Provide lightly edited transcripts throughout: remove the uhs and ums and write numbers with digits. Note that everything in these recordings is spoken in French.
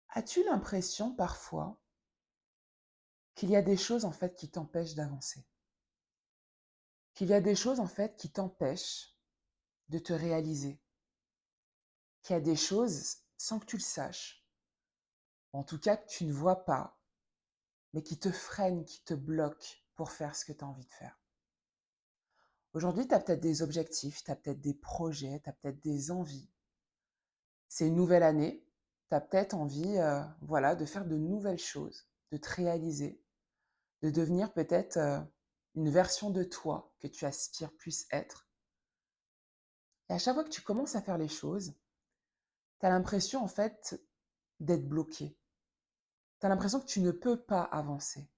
As-tu l'impression parfois qu'il y a des choses en fait qui t'empêchent d'avancer? Qu'il y a des choses en fait qui t'empêchent de te réaliser? Qu'il y a des choses, sans que tu le saches, en tout cas que tu ne vois pas, mais qui te freinent, qui te bloquent pour faire ce que tu as envie de faire? Aujourd'hui, tu as peut-être des objectifs, tu as peut-être des projets, tu as peut-être des envies. C'est une nouvelle année, tu as peut-être envie voilà, de faire de nouvelles choses, de te réaliser, de devenir peut-être une version de toi que tu aspires plus être. Et à chaque fois que tu commences à faire les choses, tu as l'impression en fait d'être bloqué. Tu as l'impression que tu ne peux pas avancer.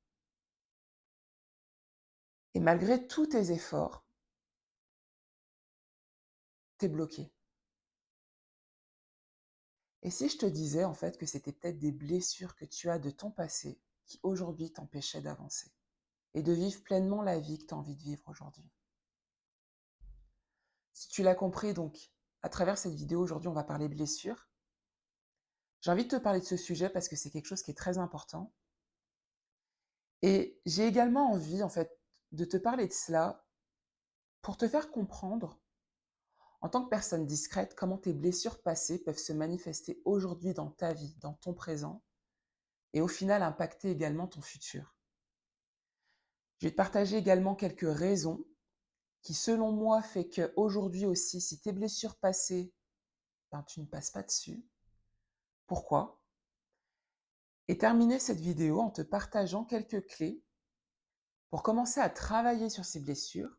Et malgré tous tes efforts, tu es bloqué. Et si je te disais en fait que c'était peut-être des blessures que tu as de ton passé qui aujourd'hui t'empêchaient d'avancer et de vivre pleinement la vie que tu as envie de vivre aujourd'hui? Si tu l'as compris, donc, à travers cette vidéo, aujourd'hui, on va parler blessures. J'ai envie de te parler de ce sujet parce que c'est quelque chose qui est très important. Et j'ai également envie, en fait, de te parler de cela pour te faire comprendre, en tant que personne discrète, comment tes blessures passées peuvent se manifester aujourd'hui dans ta vie, dans ton présent, et au final impacter également ton futur. Je vais te partager également quelques raisons qui, selon moi, fait qu'aujourd'hui aussi, si tes blessures passées, ben, tu ne passes pas dessus. Pourquoi? Et terminer cette vidéo en te partageant quelques clés pour commencer à travailler sur ces blessures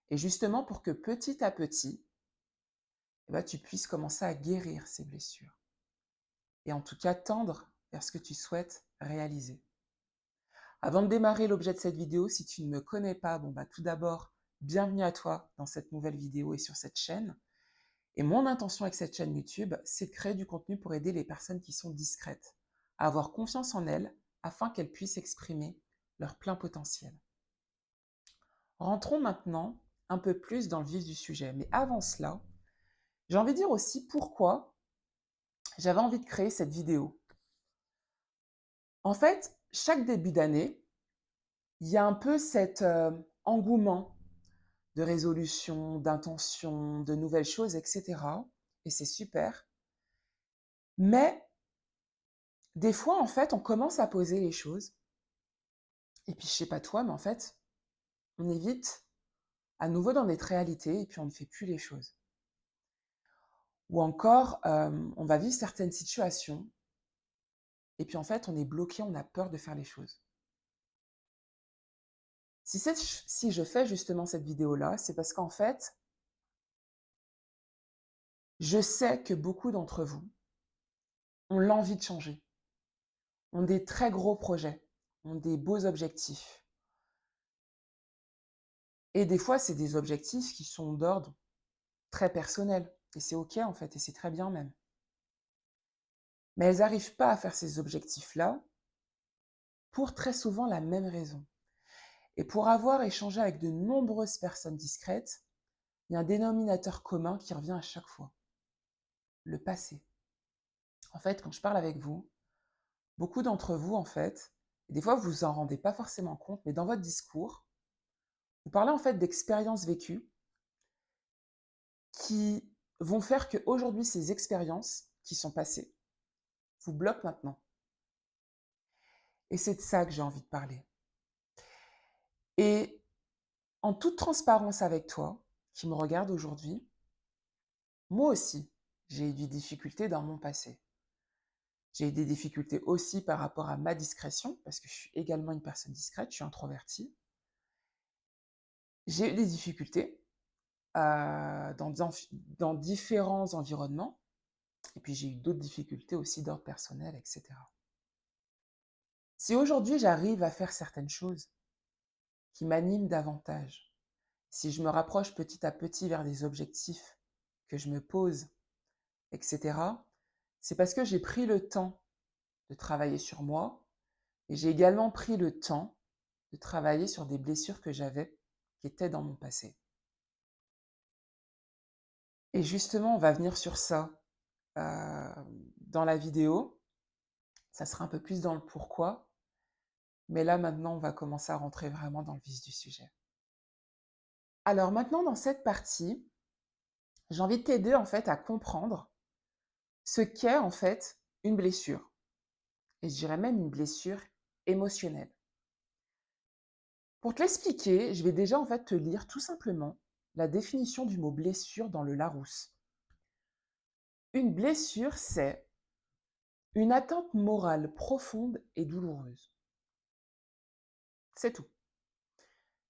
et justement pour que petit à petit, eh ben, tu puisses commencer à guérir ces blessures et en tout cas tendre vers ce que tu souhaites réaliser. Avant de démarrer l'objet de cette vidéo, si tu ne me connais pas, bon bah tout d'abord, bienvenue à toi dans cette nouvelle vidéo et sur cette chaîne. Et mon intention avec cette chaîne YouTube, c'est de créer du contenu pour aider les personnes qui sont discrètes à avoir confiance en elles afin qu'elles puissent exprimer leur plein potentiel. Rentrons maintenant un peu plus dans le vif du sujet. Mais avant cela, j'ai envie de dire aussi pourquoi j'avais envie de créer cette vidéo. En fait, chaque début d'année, il y a un peu cet engouement de résolution, d'intention, de nouvelles choses, etc. Et c'est super. Mais des fois, en fait, on commence à poser les choses. Et puis, je sais pas toi, mais en fait, on est vite à nouveau dans notre réalité et puis on ne fait plus les choses. Ou encore, on va vivre certaines situations et puis en fait, on est bloqué, on a peur de faire les choses. Si je fais justement cette vidéo-là, c'est parce qu'en fait, je sais que beaucoup d'entre vous ont l'envie de changer, ont des très gros projets, ont des beaux objectifs. Et des fois, c'est des objectifs qui sont d'ordre très personnel. Et c'est OK en fait, et c'est très bien même. Mais elles n'arrivent pas à faire ces objectifs-là pour très souvent la même raison. Et pour avoir échangé avec de nombreuses personnes discrètes, il y a un dénominateur commun qui revient à chaque fois, le passé. En fait, quand je parle avec vous, beaucoup d'entre vous, en fait, et des fois vous vous en rendez pas forcément compte, mais dans votre discours, vous parlez en fait d'expériences vécues qui vont faire qu'aujourd'hui, ces expériences qui sont passées vous bloquent maintenant. Et c'est de ça que j'ai envie de parler. Et en toute transparence avec toi, qui me regarde aujourd'hui, moi aussi, j'ai eu des difficultés dans mon passé. J'ai eu des difficultés aussi par rapport à ma discrétion, parce que je suis également une personne discrète, je suis introvertie. J'ai eu des difficultés dans différents environnements, et puis j'ai eu d'autres difficultés aussi d'ordre personnel, etc. Si aujourd'hui j'arrive à faire certaines choses qui m'animent davantage, si je me rapproche petit à petit vers des objectifs que je me pose, etc., c'est parce que j'ai pris le temps de travailler sur moi et j'ai également pris le temps de travailler sur des blessures que j'avais qui étaient dans mon passé. Et justement, on va venir sur ça dans la vidéo. Ça sera un peu plus dans le pourquoi, mais là maintenant, on va commencer à rentrer vraiment dans le vif du sujet. Alors maintenant, dans cette partie, j'ai envie de t'aider en fait à comprendre ce qu'est en fait une blessure. Et je dirais même une blessure émotionnelle. Pour te l'expliquer, je vais déjà en fait te lire tout simplement la définition du mot blessure dans le Larousse. Une blessure, c'est une atteinte morale profonde et douloureuse. C'est tout.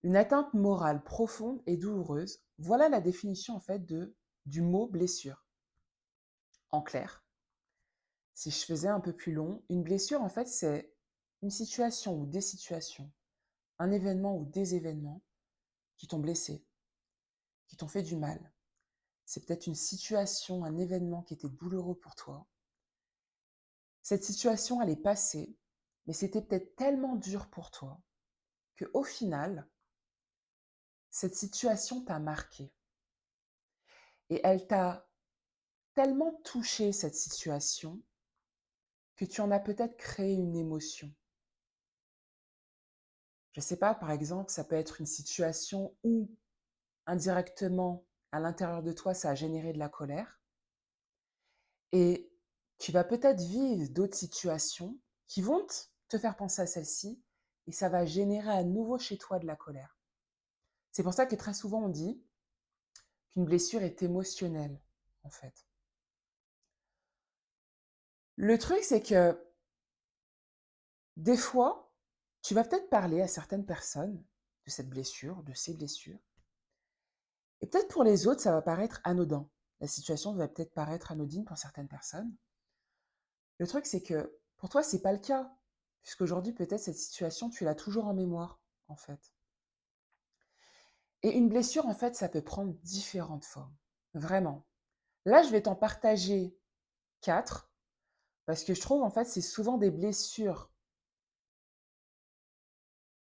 Une atteinte morale profonde et douloureuse, voilà la définition en fait du mot blessure. En clair, si je faisais un peu plus long, une blessure en fait c'est une situation ou des situations, un événement ou des événements qui t'ont blessé, qui t'ont fait du mal. C'est peut-être une situation, un événement qui était douloureux pour toi. Cette situation, elle est passée, mais c'était peut-être tellement dur pour toi qu'au final, cette situation t'a marqué. Et elle t'a tellement touché, cette situation, que tu en as peut-être créé une émotion. Je ne sais pas, par exemple, ça peut être une situation où, indirectement, à l'intérieur de toi, ça a généré de la colère. Et tu vas peut-être vivre d'autres situations qui vont te faire penser à celle-ci et ça va générer à nouveau chez toi de la colère. C'est pour ça que très souvent on dit qu'une blessure est émotionnelle, en fait. Le truc, c'est que des fois, tu vas peut-être parler à certaines personnes de cette blessure, de ces blessures, et peut-être pour les autres, ça va paraître anodin. La situation va peut-être paraître anodine pour certaines personnes. Le truc, c'est que pour toi, c'est pas le cas, puisqu'aujourd'hui, peut-être cette situation, tu l'as toujours en mémoire, en fait. Et une blessure, en fait, ça peut prendre différentes formes. Vraiment. Là, je vais t'en partager 4, parce que je trouve, en fait, c'est souvent des blessures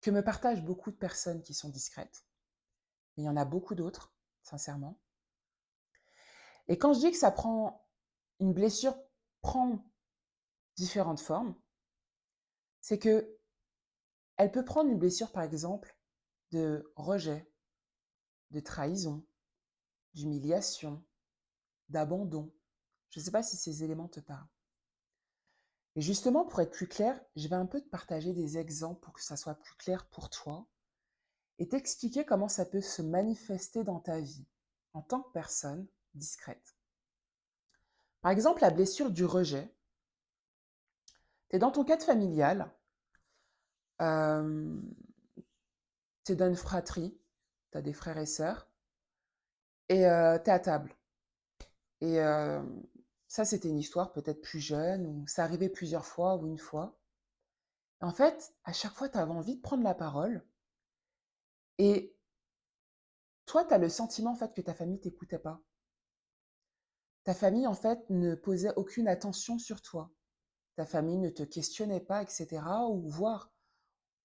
que me partagent beaucoup de personnes qui sont discrètes. Mais il y en a beaucoup d'autres, sincèrement. Et quand je dis que une blessure prend différentes formes, c'est que elle peut prendre une blessure, par exemple, de rejet, de trahison, d'humiliation, d'abandon. Je ne sais pas si ces éléments te parlent. Et justement, pour être plus clair, je vais un peu te partager des exemples pour que ça soit plus clair pour toi et t'expliquer comment ça peut se manifester dans ta vie en tant que personne discrète. Par exemple, la blessure du rejet. Tu es dans ton cadre familial, euh, tu es dans une fratrie, tu as des frères et sœurs, et tu es à table. Et ça, c'était une histoire peut-être plus jeune, ou ça arrivait plusieurs fois ou une fois. En fait, à chaque fois, tu avais envie de prendre la parole, et toi, tu as le sentiment en fait que ta famille t'écoutait pas. Ta famille, en fait, ne posait aucune attention sur toi. Ta famille ne te questionnait pas, etc. Ou voire,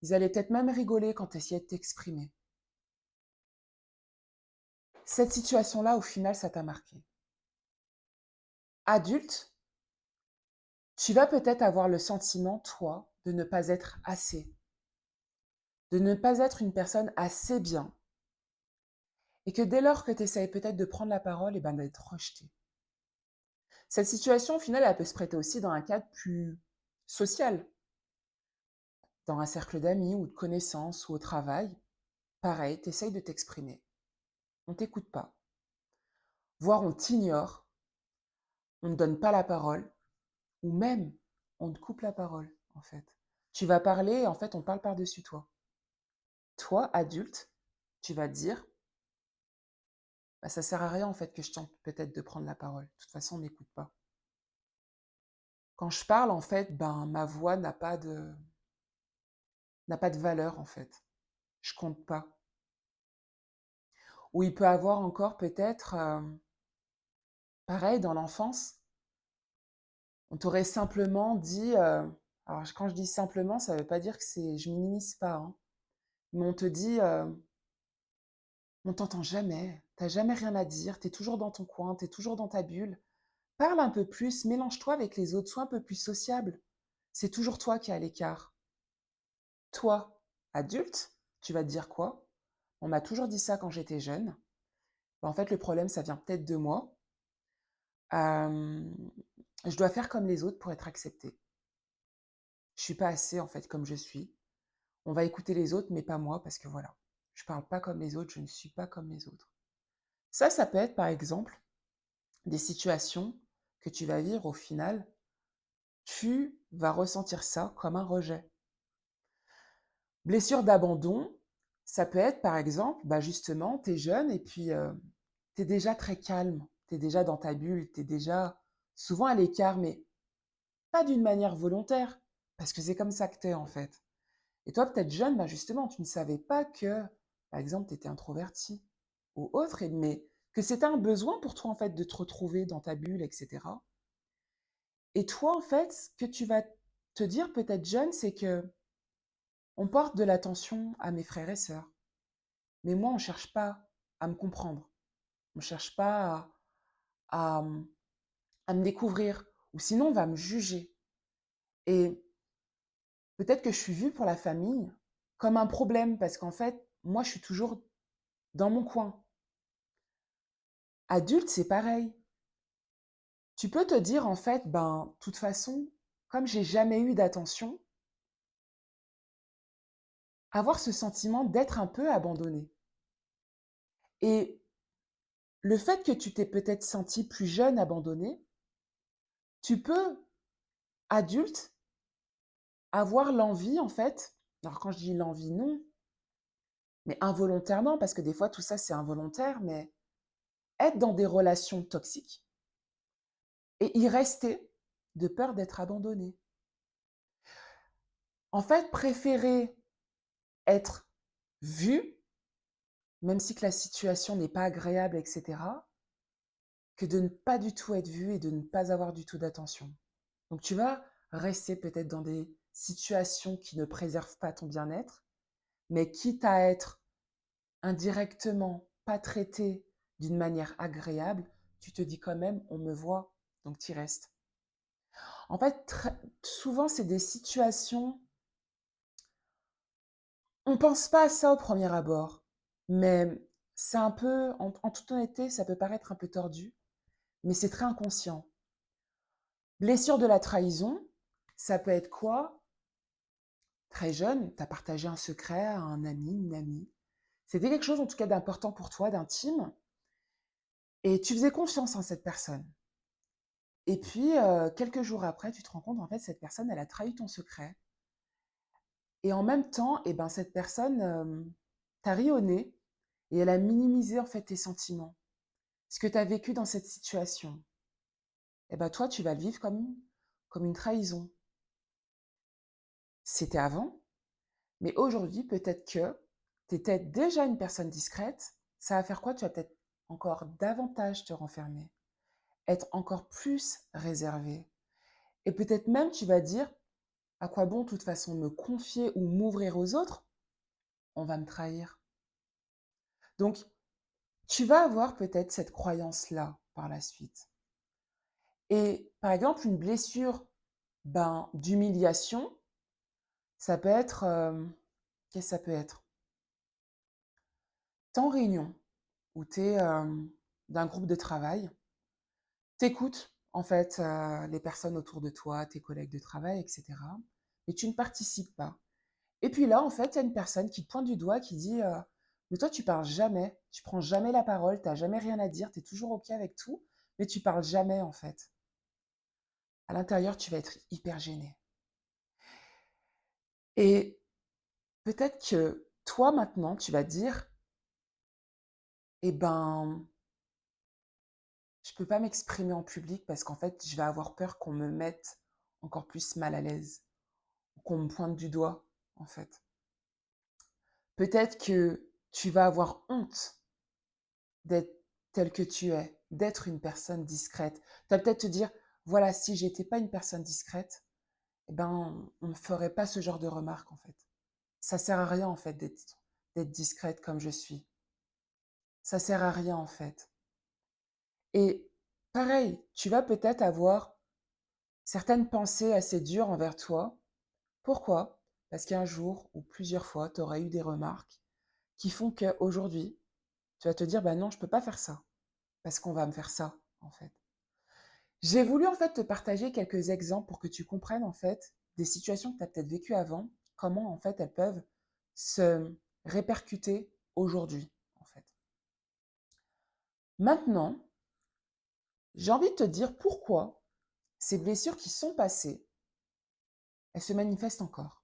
ils allaient peut-être même rigoler quand tu essayais de t'exprimer. Cette situation-là, au final, ça t'a marqué. Adulte, tu vas peut-être avoir le sentiment, toi, de ne pas être assez, de ne pas être une personne assez bien, et que dès lors que tu essayes peut-être de prendre la parole, et ben d'être rejeté. Cette situation, au final, elle peut se prêter aussi dans un cadre plus social, dans un cercle d'amis ou de connaissances ou au travail. Pareil, tu essayes de t'exprimer. On ne t'écoute pas. Voire on t'ignore, on ne donne pas la parole, ou même on te coupe la parole, en fait. Tu vas parler et en fait, on parle par-dessus toi. Toi, adulte, tu vas te dire, bah, ça sert à rien en fait que je tente peut-être de prendre la parole. De toute façon, on n'écoute pas. Quand je parle, en fait, ben, ma voix n'a pas de valeur, en fait. Je compte pas. Ou il peut avoir encore peut-être, pareil, dans l'enfance, on t'aurait simplement dit, alors quand je dis simplement, ça veut pas dire que je minimise pas, hein, mais on te dit, on t'entend jamais, t'as jamais rien à dire, t'es toujours dans ton coin, t'es toujours dans ta bulle. Parle un peu plus, mélange-toi avec les autres, sois un peu plus sociable. c'est toujours toi qui es à l'écart. Toi, adulte, tu vas te dire quoi? On m'a toujours dit ça quand j'étais jeune. Bah, en fait, le problème, ça vient peut-être de moi. Hem, je dois faire comme les autres pour être acceptée. Je suis pas assez, en fait, comme je suis. On va écouter les autres, mais pas moi, parce que voilà, je parle pas comme les autres, je ne suis pas comme les autres. Ça peut être, par exemple, des situations que tu vas vivre au final, tu vas ressentir ça comme un rejet. Blessure d'abandon, ça peut être, par exemple, bah, justement, tu es jeune et puis, tu es déjà très calme, tu es déjà dans ta bulle, tu es déjà souvent à l'écart, mais pas d'une manière volontaire, parce que c'est comme ça que tu es, en fait. Et toi, peut-être jeune, bah, justement, tu ne savais pas que, par exemple, tu étais introverti ou autre, mais que c'était un besoin pour toi, en fait, de te retrouver dans ta bulle, etc. Et toi, en fait, ce que tu vas te dire peut-être jeune, c'est que on porte de l'attention à mes frères et sœurs, mais moi, on ne cherche pas à me comprendre, on ne cherche pas à, à me découvrir, ou sinon on va me juger. Et peut-être que je suis vue pour la famille comme un problème, parce qu'en fait, moi, je suis toujours dans mon coin. Adulte, c'est pareil. Tu peux te dire, en fait, ben, de toute façon, comme j'ai jamais eu d'attention, avoir ce sentiment d'être un peu abandonné. Et le fait que tu t'es peut-être senti plus jeune abandonné, tu peux, adulte, avoir l'envie, en fait, alors quand je dis l'envie, non, mais involontairement, parce que des fois tout ça c'est involontaire, mais être dans des relations toxiques et y rester de peur d'être abandonné. En fait, préférer être vu, même si que la situation n'est pas agréable, etc., que de ne pas du tout être vu et de ne pas avoir du tout d'attention. Donc tu vas rester peut-être dans des situations qui ne préservent pas ton bien-être, mais quitte à être indirectement pas traité d'une manière agréable, tu te dis quand même, on me voit, donc tu restes. En fait, souvent, c'est des situations, on ne pense pas à ça au premier abord, mais c'est un peu, en toute honnêteté, ça peut paraître un peu tordu, mais c'est très inconscient. Blessure de la trahison, ça peut être quoi? Très jeune, tu as partagé un secret à un ami, une amie. C'était quelque chose en tout cas d'important pour toi, d'intime, et tu faisais confiance en cette personne. Et puis, quelques jours après, tu te rends compte, en fait, cette personne, elle a trahi ton secret. Et en même temps, eh ben, cette personne t'a ri au nez et elle a minimisé, en fait, tes sentiments. Ce que tu as vécu dans cette situation. Eh ben, toi, tu vas le vivre comme une trahison. C'était avant, mais aujourd'hui, peut-être que tu étais déjà une personne discrète. Ça va faire quoi? Tu vas peut-être encore davantage te renfermer, être encore plus réservé. Et peut-être même, tu vas dire, à quoi bon, de toute façon, me confier ou m'ouvrir aux autres? On va me trahir. Donc, tu vas avoir peut-être cette croyance-là par la suite. Et par exemple, une blessure ben, d'humiliation, ça peut être... qu'est-ce que ça peut être? T'es en réunion ou t'es d'un groupe de travail, t'écoutes en fait les personnes autour de toi, tes collègues de travail, etc. Mais tu ne participes pas. Et puis là, en fait, il y a une personne qui te pointe du doigt, qui dit mais toi, tu parles jamais, tu prends jamais la parole, tu n'as jamais rien à dire, tu es toujours OK avec tout, mais tu parles jamais, en fait. À l'intérieur, tu vas être hyper gêné. Et peut-être que toi, maintenant, tu vas dire eh ben, je peux pas m'exprimer en public parce qu'en fait, je vais avoir peur qu'on me mette encore plus mal à l'aise, qu'on me pointe du doigt, en fait. Peut-être que tu vas avoir honte d'être tel que tu es, d'être une personne discrète. Tu vas peut-être te dire, voilà, si j'étais pas une personne discrète, eh ben, on ne ferait pas ce genre de remarques, en fait. Ça sert à rien, en fait, d'être discrète comme je suis. Ça sert à rien, en fait. Et pareil, tu vas peut-être avoir certaines pensées assez dures envers toi. Pourquoi? Parce qu'un jour ou plusieurs fois, tu auras eu des remarques qui font qu'aujourd'hui, tu vas te dire, bah non, je peux pas faire ça, parce qu'on va me faire ça, en fait. J'ai voulu en fait te partager quelques exemples pour que tu comprennes en fait des situations que tu as peut-être vécues avant, comment en fait elles peuvent se répercuter aujourd'hui, en fait. Maintenant, j'ai envie de te dire pourquoi ces blessures qui sont passées, elles se manifestent encore.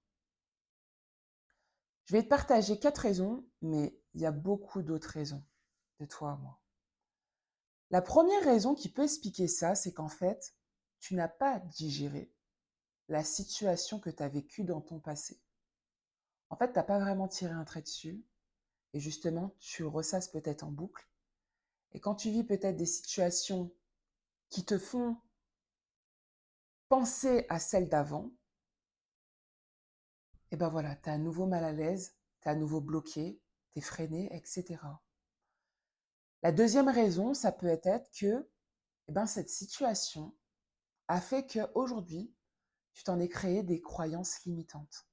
Je vais te partager 4 raisons, mais il y a beaucoup d'autres raisons de toi à moi. La première raison qui peut expliquer ça, c'est qu'en fait, tu n'as pas digéré la situation que tu as vécue dans ton passé. En fait, tu n'as pas vraiment tiré un trait dessus et justement, tu ressasses peut-être en boucle. Et quand tu vis peut-être des situations qui te font penser à celles d'avant, et ben voilà, tu es à nouveau mal à l'aise, tu es à nouveau bloqué, tu es freiné, etc. La deuxième raison, ça peut être que cette situation a fait qu'aujourd'hui, tu t'en es créé des croyances limitantes.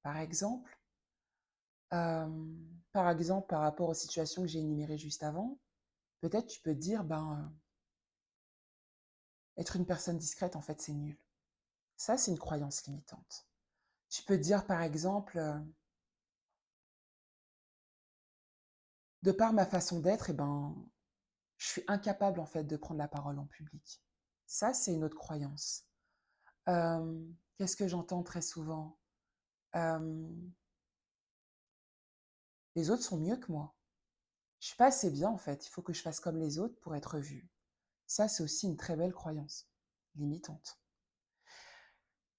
Par exemple, euh, par rapport aux situations que j'ai énumérées juste avant, peut-être tu peux te dire, être une personne discrète, en fait, c'est nul. Ça, c'est une croyance limitante. Tu peux te dire, par exemple, de par ma façon d'être, je suis incapable, en fait, de prendre la parole en public. Ça, c'est une autre croyance. Qu'est-ce que j'entends très souvent? Euh, les autres sont mieux que moi. Je suis pas assez bien, en fait. Il faut que je fasse comme les autres pour être vue. Ça, c'est aussi une très belle croyance, limitante.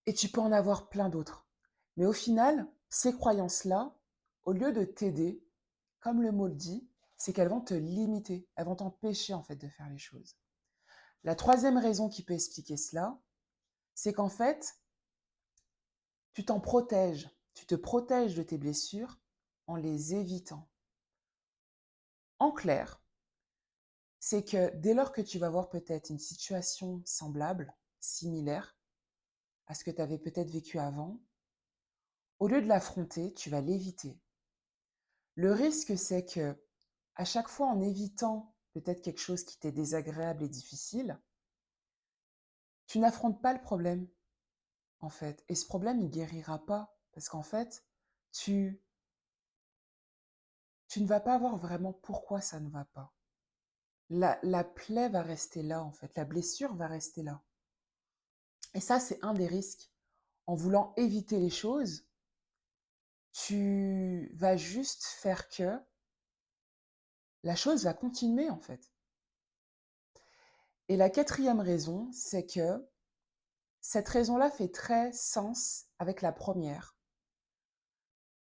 Et tu peux en avoir plein d'autres. Mais au final, ces croyances-là, au lieu de t'aider, comme le mot le dit, c'est qu'elles vont te limiter, elles vont t'empêcher en fait de faire les choses. La troisième raison qui peut expliquer cela, c'est qu'en fait, tu t'en protèges, tu te protèges de tes blessures en les évitant. En clair, c'est que dès lors que tu vas voir peut-être une situation semblable, similaire à ce que tu avais peut-être vécu avant, au lieu de l'affronter, tu vas l'éviter. Le risque, c'est que à chaque fois en évitant peut-être quelque chose qui t'est désagréable et difficile, tu n'affrontes pas le problème, en fait. Et ce problème, il guérira pas. Parce qu'en fait, tu, tu ne vas pas voir vraiment pourquoi ça ne va pas. La plaie va rester là, en fait. La blessure va rester là. Et ça, c'est un des risques. En voulant éviter les choses, tu vas juste faire que la chose va continuer, en fait. Et la quatrième raison, c'est que cette raison-là fait très sens avec la première.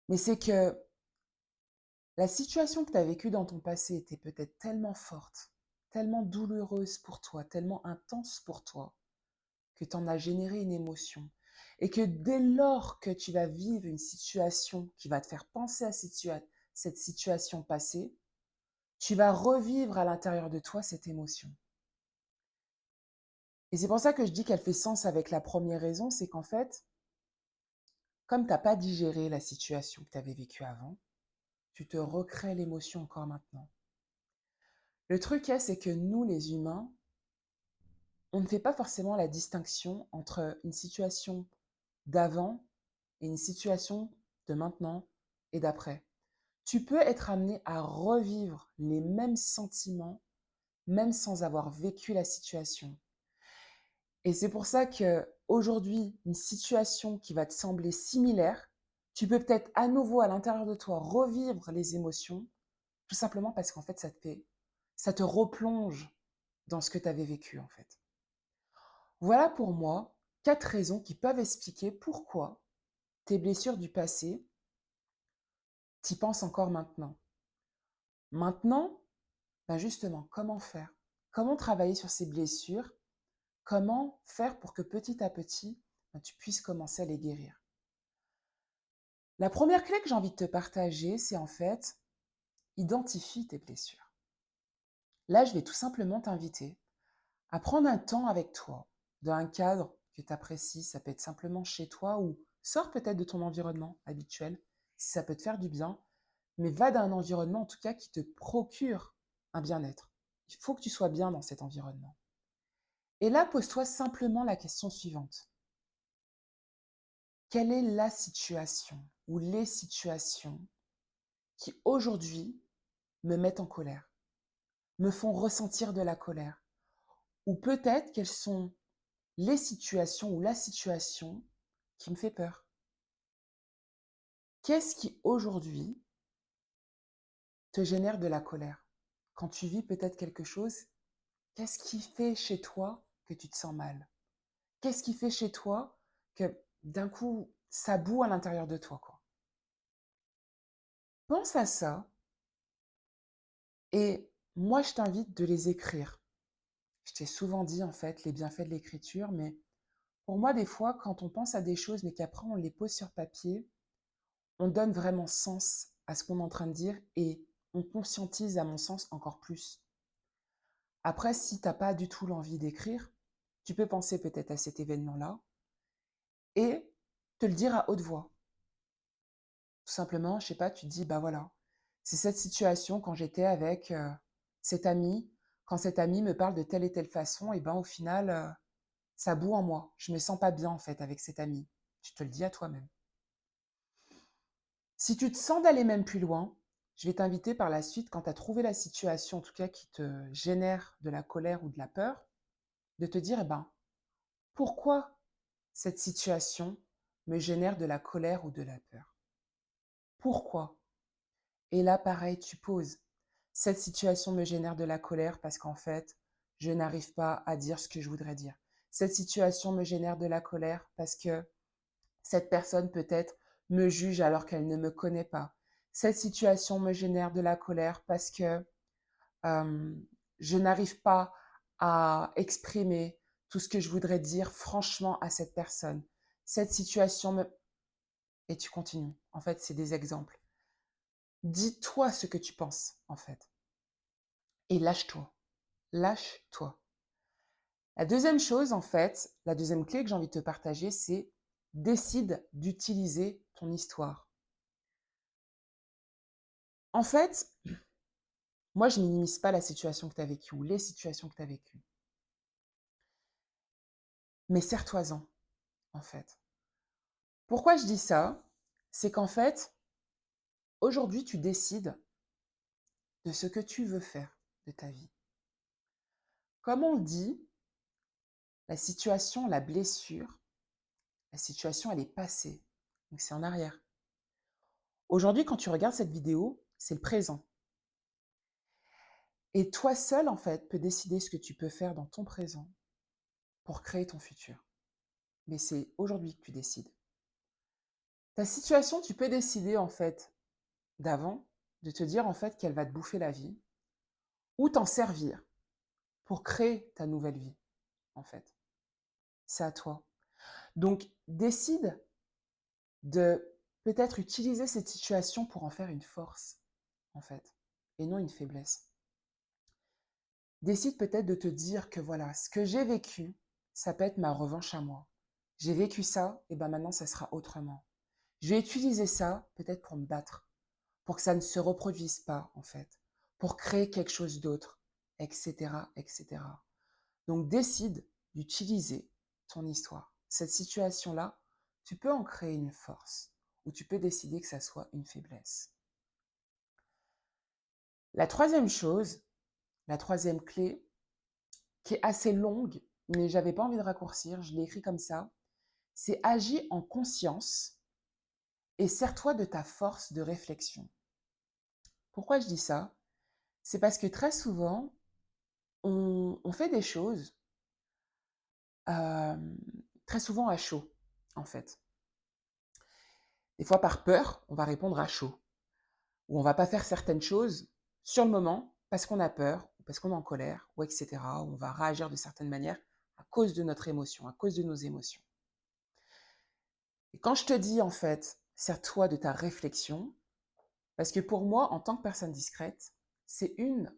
Mais c'est que la situation que tu as vécue dans ton passé était peut-être tellement forte, tellement douloureuse pour toi, tellement intense pour toi, que tu en as généré une émotion. Et que dès lors que tu vas vivre une situation qui va te faire penser à cette situation passée, tu vas revivre à l'intérieur de toi cette émotion. Et c'est pour ça que je dis qu'elle fait sens avec la première raison, c'est qu'en fait, comme tu n'as pas digéré la situation que tu avais vécue avant, tu te recrées l'émotion encore maintenant. Le truc est, c'est que nous, les humains, on ne fait pas forcément la distinction entre une situation d'avant et une situation de maintenant et d'après. Tu peux être amené à revivre les mêmes sentiments, même sans avoir vécu la situation. Et c'est pour ça que aujourd'hui, une situation qui va te sembler similaire, tu peux peut-être à nouveau à l'intérieur de toi revivre les émotions, tout simplement parce qu'en fait, ça te replonge dans ce que tu avais vécu en fait. Voilà pour moi 4 raisons qui peuvent expliquer pourquoi tes blessures du passé, t'y penses encore maintenant. Maintenant, justement, comment faire? Comment travailler sur ces blessures? Comment faire pour que petit à petit, tu puisses commencer à les guérir? La première clé que j'ai envie de te partager, c'est en fait, identifie tes blessures. Là, je vais tout simplement t'inviter à prendre un temps avec toi, dans un cadre que tu apprécies. Ça peut être simplement chez toi ou sors peut-être de ton environnement habituel, si ça peut te faire du bien, mais va dans un environnement en tout cas qui te procure un bien-être. Il faut que tu sois bien dans cet environnement. Et là, pose-toi simplement la question suivante. Quelle est la situation ou les situations qui aujourd'hui me mettent en colère, me font ressentir de la colère? Ou peut-être quelles sont les situations ou la situation qui me fait peur? Qu'est-ce qui aujourd'hui te génère de la colère? Quand tu vis peut-être quelque chose, qu'est-ce qui fait chez toi que tu te sens mal? Qu'est-ce qui fait chez toi que d'un coup, ça bout à l'intérieur de toi, quoi? Pense à ça et moi, je t'invite de les écrire. Je t'ai souvent dit, en fait, les bienfaits de l'écriture, mais pour moi, des fois, quand on pense à des choses, mais qu'après on les pose sur papier, on donne vraiment sens à ce qu'on est en train de dire et on conscientise, à mon sens, encore plus. Après, si tu n'as pas du tout l'envie d'écrire, tu peux penser peut-être à cet événement-là et te le dire à haute voix. Tout simplement, je sais pas, tu te dis, bah voilà, c'est cette situation quand j'étais avec cet ami, quand cet ami me parle de telle et telle façon, et ben au final, ça bout en moi. Je me sens pas bien en fait avec cet ami. Tu te le dis à toi-même. Si tu te sens d'aller même plus loin, je vais t'inviter par la suite, quand tu as trouvé la situation, en tout cas qui te génère de la colère ou de la peur, de te dire, eh ben, pourquoi cette situation me génère de la colère ou de la peur? Pourquoi? Et là, pareil, tu poses. Cette situation me génère de la colère parce qu'en fait, je n'arrive pas à dire ce que je voudrais dire. Cette situation me génère de la colère parce que cette personne peut-être me juge alors qu'elle ne me connaît pas. Cette situation me génère de la colère parce que euh, je n'arrive pas à exprimer tout ce que je voudrais dire franchement à cette personne. Cette situation me... Et tu continues. En fait, c'est des exemples. Dis-toi ce que tu penses, en fait. Et lâche-toi. Lâche-toi. La deuxième chose, en fait, la deuxième clé que j'ai envie de te partager, c'est décide d'utiliser ton histoire. En fait, moi, je minimise pas la situation que tu as vécue ou les situations que tu as vécues. Mais serre-toi-en, en fait. Pourquoi je dis ça? C'est qu'en fait, aujourd'hui, tu décides de ce que tu veux faire de ta vie. Comme on le dit, la situation, la blessure, la situation, elle est passée. Donc, c'est en arrière. Aujourd'hui, quand tu regardes cette vidéo, c'est le présent. Et toi seul, en fait, peux décider ce que tu peux faire dans ton présent pour créer ton futur. Mais c'est aujourd'hui que tu décides. Ta situation, tu peux décider, en fait, d'avant, de te dire, en fait, qu'elle va te bouffer la vie ou t'en servir pour créer ta nouvelle vie, en fait. C'est à toi. Donc, décide de peut-être utiliser cette situation pour en faire une force, en fait, et non une faiblesse. Décide peut-être de te dire que voilà, ce que j'ai vécu, ça peut être ma revanche à moi. J'ai vécu ça, et ben maintenant ça sera autrement. Je vais utiliser ça peut-être pour me battre, pour que ça ne se reproduise pas en fait, pour créer quelque chose d'autre, etc., etc. Donc décide d'utiliser ton histoire. Cette situation-là, tu peux en créer une force ou tu peux décider que ça soit une faiblesse. La troisième chose, la troisième clé, qui est assez longue, mais j'avais pas envie de raccourcir, je l'ai écrit comme ça, c'est agis en conscience et sers-toi de ta force de réflexion. Pourquoi je dis ça? C'est parce que très souvent, on fait des choses euh, très souvent à chaud, en fait. Des fois, par peur, on va répondre à chaud. Ou on va pas faire certaines choses sur le moment parce qu'on a peur, ou parce qu'on est en colère, ou etc. Ou on va réagir de certaines manières à cause de notre émotion, à cause de nos émotions. Et quand je te dis, en fait, sers-toi de ta réflexion, parce que pour moi, en tant que personne discrète, c'est une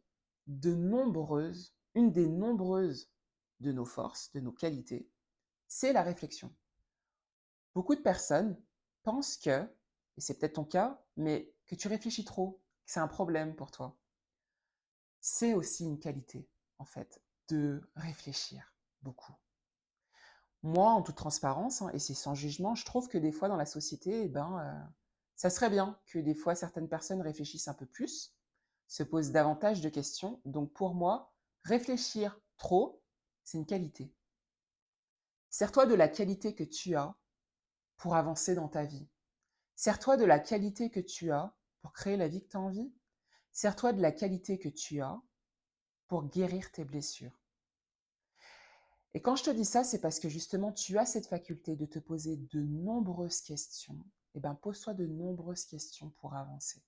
des nombreuses de nos forces, de nos qualités, c'est la réflexion. Beaucoup de personnes pensent que, et c'est peut-être ton cas, mais que tu réfléchis trop, que c'est un problème pour toi. C'est aussi une qualité, en fait, de réfléchir beaucoup. Moi, en toute transparence, hein, et c'est sans jugement, je trouve que des fois dans la société, ça serait bien que des fois certaines personnes réfléchissent un peu plus, se posent davantage de questions. Donc pour moi, réfléchir trop, c'est une qualité. Sers-toi de la qualité que tu as pour avancer dans ta vie. Sers-toi de la qualité que tu as pour créer la vie que tu as envie. Sers-toi de la qualité que tu as pour guérir tes blessures. Et quand je te dis ça, c'est parce que justement, tu as cette faculté de te poser de nombreuses questions. Eh bien, pose-toi de nombreuses questions pour avancer.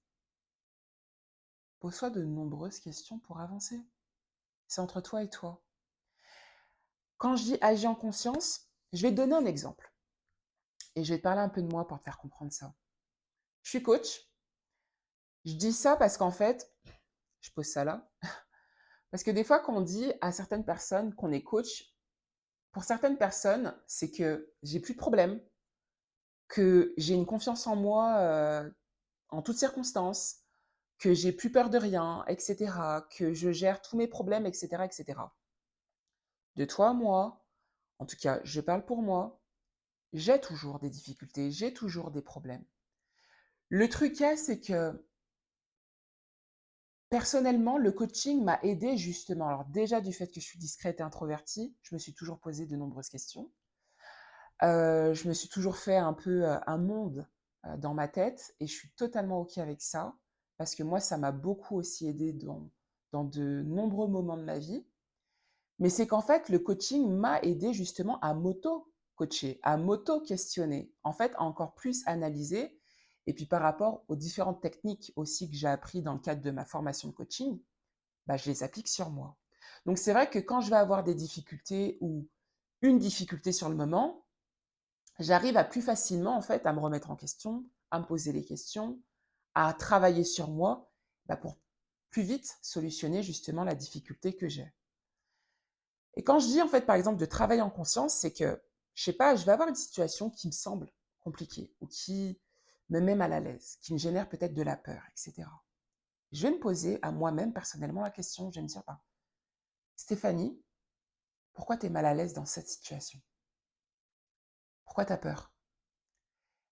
Pose-toi de nombreuses questions pour avancer. C'est entre toi et toi. Quand je dis agir en conscience, je vais te donner un exemple. Et je vais te parler un peu de moi pour te faire comprendre ça. Je suis coach. Je dis ça parce qu'en fait, je pose ça là. Parce que des fois, quand on dit à certaines personnes qu'on est coach, pour certaines personnes, c'est que j'ai plus de problème, que j'ai une confiance en moi en toutes circonstances, que j'ai plus peur de rien, etc., que je gère tous mes problèmes, etc., etc. De toi à moi, en tout cas, je parle pour moi, j'ai toujours des difficultés, j'ai toujours des problèmes. Le truc est, c'est que personnellement, le coaching m'a aidé justement. Alors déjà, du fait que je suis discrète et introvertie, je me suis toujours posé de nombreuses questions. Je me suis toujours fait un peu un monde dans ma tête et je suis totalement OK avec ça parce que moi, ça m'a beaucoup aussi aidé dans de nombreux moments de ma vie. Mais c'est qu'en fait, le coaching m'a aidé justement à m'auto-coacher, à m'auto-questionner, en fait, à encore plus analyser. Et puis par rapport aux différentes techniques aussi que j'ai appris dans le cadre de ma formation de coaching, bah, je les applique sur moi. Donc c'est vrai que quand je vais avoir des difficultés ou une difficulté sur le moment, j'arrive à plus facilement en fait à me remettre en question, à me poser les questions, à travailler sur moi pour plus vite solutionner justement la difficulté que j'ai. Et quand je dis en fait par exemple de travailler en conscience, c'est que je sais pas, je vais avoir une situation qui me semble compliquée ou qui me met mal à l'aise, qui me génère peut-être de la peur, etc. Je vais me poser à moi-même personnellement la question, je vais me dire, Stéphanie, pourquoi tu es mal à l'aise dans cette situation? Pourquoi tu as peur?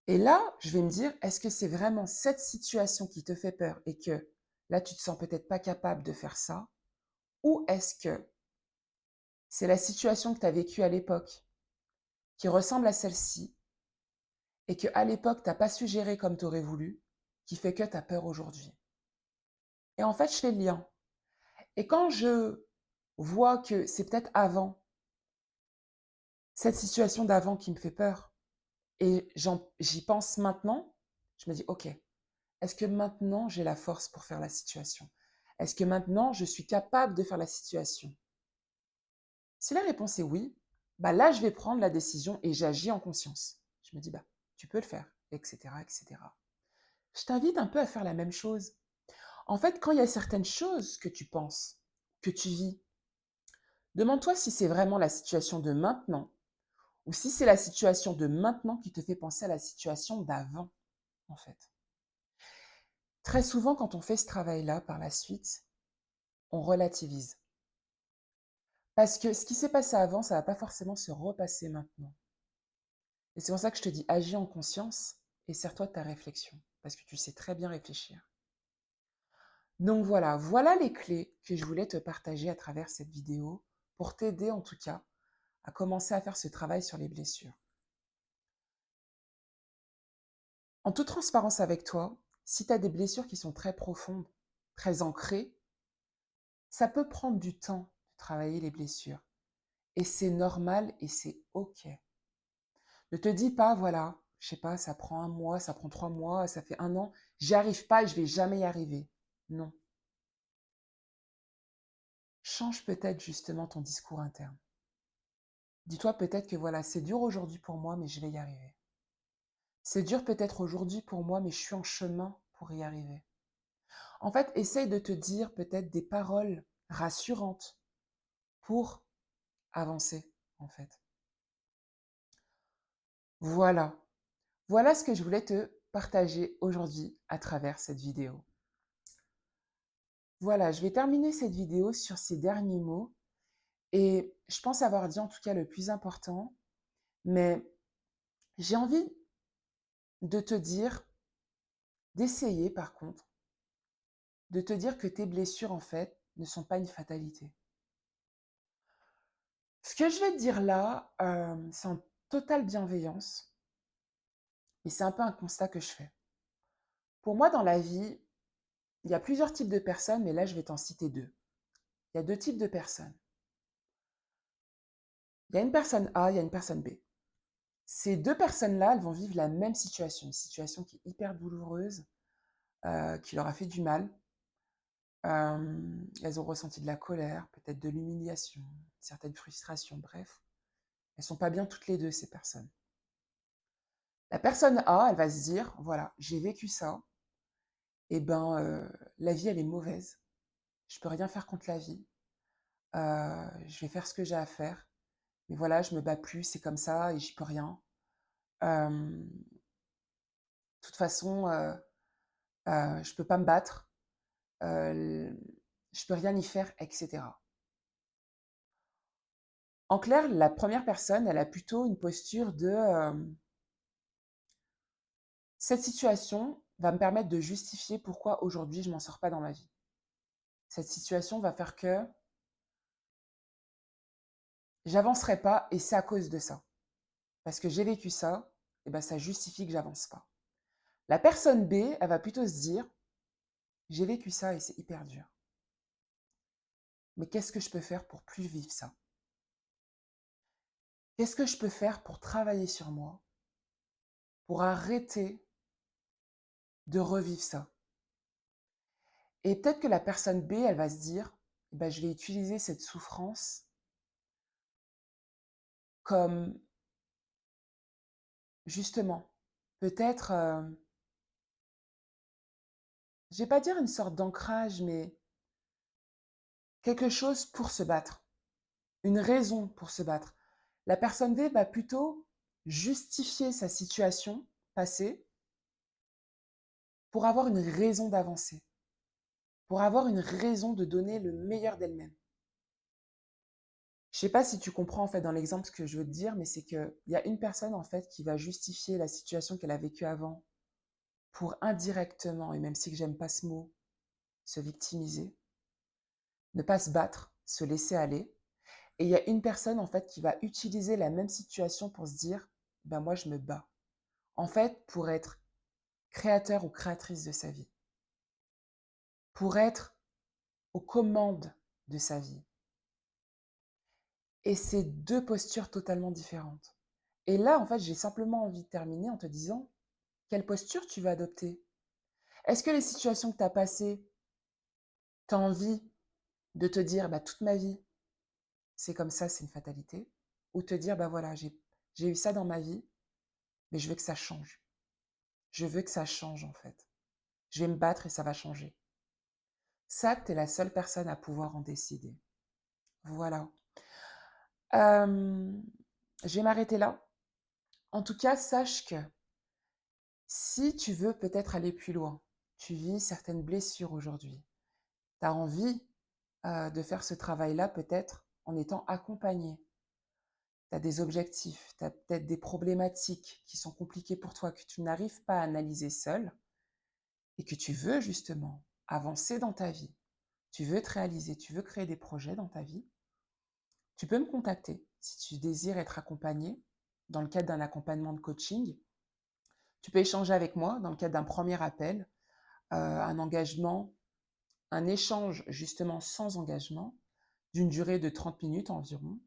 Et là, je vais me dire, est-ce que c'est vraiment cette situation qui te fait peur et que là, tu te sens peut-être pas capable de faire ça? Ou est-ce que c'est la situation que tu as vécue à l'époque qui ressemble à celle-ci et que à l'époque, tu n'as pas su gérer comme tu aurais voulu, qui fait que tu as peur aujourd'hui? Et en fait, je fais le lien. Et quand je vois que c'est peut-être avant, cette situation d'avant qui me fait peur, et j'y pense maintenant, je me dis, OK, est-ce que maintenant j'ai la force pour faire la situation? Est-ce que maintenant je suis capable de faire la situation? Si la réponse est oui, là je vais prendre la décision et j'agis en conscience. Je me dis, tu peux le faire, etc., etc. Je t'invite un peu à faire la même chose. En fait, quand il y a certaines choses que tu penses, que tu vis, demande-toi si c'est vraiment la situation de maintenant ou si c'est la situation de maintenant qui te fait penser à la situation d'avant, en fait. Très souvent, quand on fait ce travail-là par la suite, on relativise. Parce que ce qui s'est passé avant, ça ne va pas forcément se repasser maintenant. Et c'est pour ça que je te dis, agis en conscience et sers-toi de ta réflexion, parce que tu sais très bien réfléchir. Donc voilà les clés que je voulais te partager à travers cette vidéo, pour t'aider en tout cas à commencer à faire ce travail sur les blessures. En toute transparence avec toi, si tu as des blessures qui sont très profondes, très ancrées, ça peut prendre du temps de travailler les blessures. Et c'est normal et c'est OK. Ne te dis pas, voilà, je sais pas, ça prend un mois, ça prend 3 mois, ça fait un an, j'y arrive pas et je vais jamais y arriver. Non. Change peut-être justement ton discours interne. Dis-toi peut-être que voilà, c'est dur aujourd'hui pour moi, mais je vais y arriver. C'est dur peut-être aujourd'hui pour moi, mais je suis en chemin pour y arriver. En fait, essaye de te dire peut-être des paroles rassurantes pour avancer, en fait. Voilà. Voilà ce que je voulais te partager aujourd'hui à travers cette vidéo. Voilà, je vais terminer cette vidéo sur ces derniers mots et je pense avoir dit en tout cas le plus important, mais j'ai envie de te dire, d'essayer par contre, de te dire que tes blessures en fait ne sont pas une fatalité. Ce que je vais te dire là, c'est en totale bienveillance, mais c'est un peu un constat que je fais. Pour moi, dans la vie, il y a plusieurs types de personnes, mais là, je vais t'en citer deux. Il y a deux types de personnes. Il y a une personne A, il y a une personne B. Ces deux personnes-là, elles vont vivre la même situation, une situation qui est hyper douloureuse, qui leur a fait du mal. Elles ont ressenti de la colère, peut-être de l'humiliation, certaines frustrations, bref. Elles sont pas bien toutes les deux, ces personnes. La personne A, elle va se dire, voilà, j'ai vécu ça, et ben, la vie, elle est mauvaise. Je peux rien faire contre la vie. Je vais faire ce que j'ai à faire. Mais voilà, je me bats plus, c'est comme ça et j'y peux rien. De toute façon, je peux pas me battre, je peux rien y faire, etc. En clair, la première personne, elle a plutôt une posture de cette situation va me permettre de justifier pourquoi aujourd'hui je m'en sors pas dans ma vie. Cette situation va faire que j'avancerai pas et c'est à cause de ça. Parce que j'ai vécu ça, et ben ça justifie que j'avance pas. La personne B, elle va plutôt se dire, j'ai vécu ça et c'est hyper dur. Mais qu'est-ce que je peux faire pour plus vivre ça? Qu'est-ce que je peux faire pour travailler sur moi, pour arrêter de revivre ça? Et peut-être que la personne B, elle va se dire, eh ben, je vais utiliser cette souffrance comme, justement, peut-être, je vais pas dire une sorte d'ancrage, mais quelque chose pour se battre, une raison pour se battre. La personne B va plutôt justifier sa situation passée pour avoir une raison d'avancer, pour avoir une raison de donner le meilleur d'elle-même. Je sais pas si tu comprends en fait dans l'exemple ce que je veux te dire, mais c'est qu'il y a une personne en fait qui va justifier la situation qu'elle a vécue avant pour indirectement, et même si j'aime pas ce mot, se victimiser, ne pas se battre, se laisser aller. Et il y a une personne en fait qui va utiliser la même situation pour se dire, ben moi je me bats. En fait, pour être créateur ou créatrice de sa vie, pour être aux commandes de sa vie. Et c'est deux postures totalement différentes. Et là, en fait, j'ai simplement envie de terminer en te disant, quelle posture tu vas adopter? Est-ce que les situations que tu as passées, tu as envie de te dire, bah, toute ma vie, c'est comme ça, c'est une fatalité? Ou te dire, bah voilà, j'ai eu ça dans ma vie, mais je veux que ça change. Je veux que ça change, en fait. Je vais me battre et ça va changer. Ça, tu es la seule personne à pouvoir en décider. Voilà. Euh, je vais m'arrêter là. En tout cas, sache que si tu veux peut-être aller plus loin, tu vis certaines blessures aujourd'hui, tu as envie de faire ce travail-là peut-être en étant accompagné. Tu as des objectifs, tu as peut-être des problématiques qui sont compliquées pour toi, que tu n'arrives pas à analyser seul et que tu veux justement avancer dans ta vie. Tu veux te réaliser, tu veux créer des projets dans ta vie. Tu peux me contacter si tu désires être accompagné dans le cadre d'un accompagnement de coaching. Tu peux échanger avec moi dans le cadre d'un premier appel, un engagement, un échange justement sans engagement d'une durée de 30 minutes environ.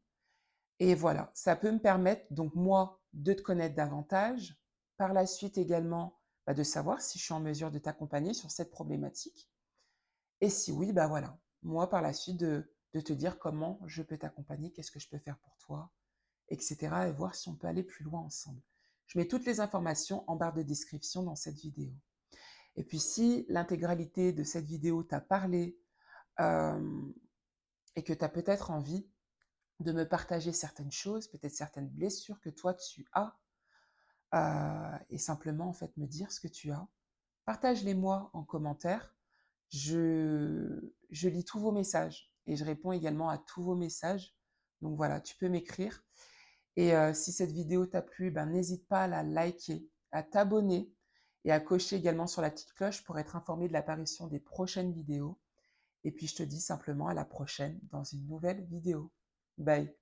Et voilà, ça peut me permettre donc moi de te connaître davantage, par la suite également de savoir si je suis en mesure de t'accompagner sur cette problématique. Et si oui, bah voilà, moi par la suite de te dire comment je peux t'accompagner, qu'est-ce que je peux faire pour toi, etc. et voir si on peut aller plus loin ensemble. Je mets toutes les informations en barre de description dans cette vidéo. Et puis si l'intégralité de cette vidéo t'a parlé et que tu as peut-être envie de me partager certaines choses, peut-être certaines blessures que toi tu as, et simplement, en fait, me dire ce que tu as. Partage-les moi en commentaire. Je lis tous vos messages et je réponds également à tous vos messages. Donc voilà, tu peux m'écrire. Et si cette vidéo t'a plu, ben, n'hésite pas à la liker, à t'abonner et à cocher également sur la petite cloche pour être informé de l'apparition des prochaines vidéos. Et puis je te dis simplement à la prochaine dans une nouvelle vidéo. Bye.